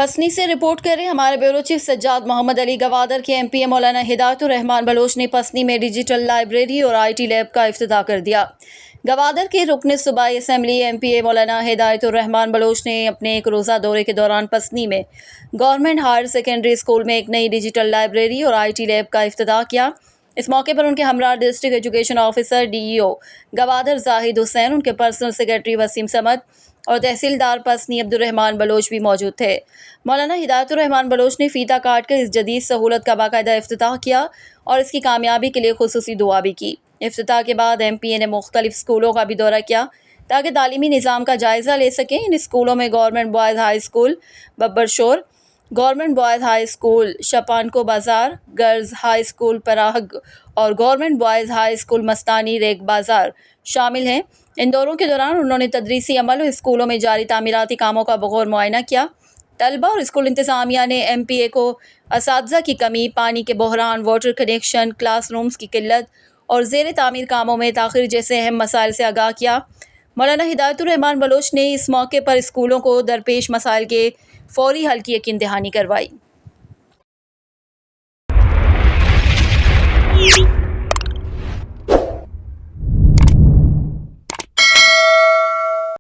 پسنی سے رپورٹ کریں ہمارے بیورو چیف سجاد محمد علی گوادر کے ایم پی اے مولانا ہدایت الرحمان بلوچ نے پسنی میں ڈیجیٹل لائبریری اور آئی ٹی لیب کا افتتاح کر دیا۔ گوادر کے رکن صوبائی اسمبلی ایم پی اے مولانا ہدایت الرحمان بلوچ نے اپنے ایک روزہ دورے کے دوران پسنی میں گورنمنٹ ہائر سیکنڈری اسکول میں ایک نئی ڈیجیٹل لائبریری اور آئی ٹی لیب کا افتتاح کیا۔ اس موقع پر ان کے ہمراہ district education officer D E O Gwadar Zahid Hussain, ان کے پرسنل سیکرٹری وسیم سمد اور تحصیلدار پسنی عبدالرحمان بلوچ بھی موجود تھے۔ مولانا ہدایت الرحمان بلوچ نے فیتہ کاٹ کر اس جدید سہولت کا باقاعدہ افتتاح کیا اور اس کی کامیابی کے لیے خصوصی دعا بھی کی۔ افتتاح کے بعد ایم پی اے نے مختلف اسکولوں کا بھی دورہ کیا تاکہ تعلیمی نظام کا جائزہ لے سکیں۔ ان اسکولوں میں گورنمنٹ بوائز ہائی اسکول ببر شور، گورنمنٹ بوائز ہائی اسکول شپانکو بازار، گرلز ہائی اسکول پراہگ اور گورنمنٹ بوائز ہائی اسکول مستانی ریگ بازار شامل ہیں۔ ان دوروں کے دوران انہوں نے تدریسی عمل اور اسکولوں میں جاری تعمیراتی کاموں کا بغور معائنہ کیا۔ طلبہ اور اسکول انتظامیہ نے ایم پی اے کو اساتذہ کی کمی، پانی کے بحران، واٹر کنیکشن، کلاس رومز کی قلت اور زیر تعمیر کاموں میں تاخیر جیسے اہم مسائل سے آگاہ کیا۔ مولانا ہدایت الرحمان بلوچ نے اس موقع پر اسکولوں کو درپیش مسائل کے فوری حل کی یقین دہانی کروائی۔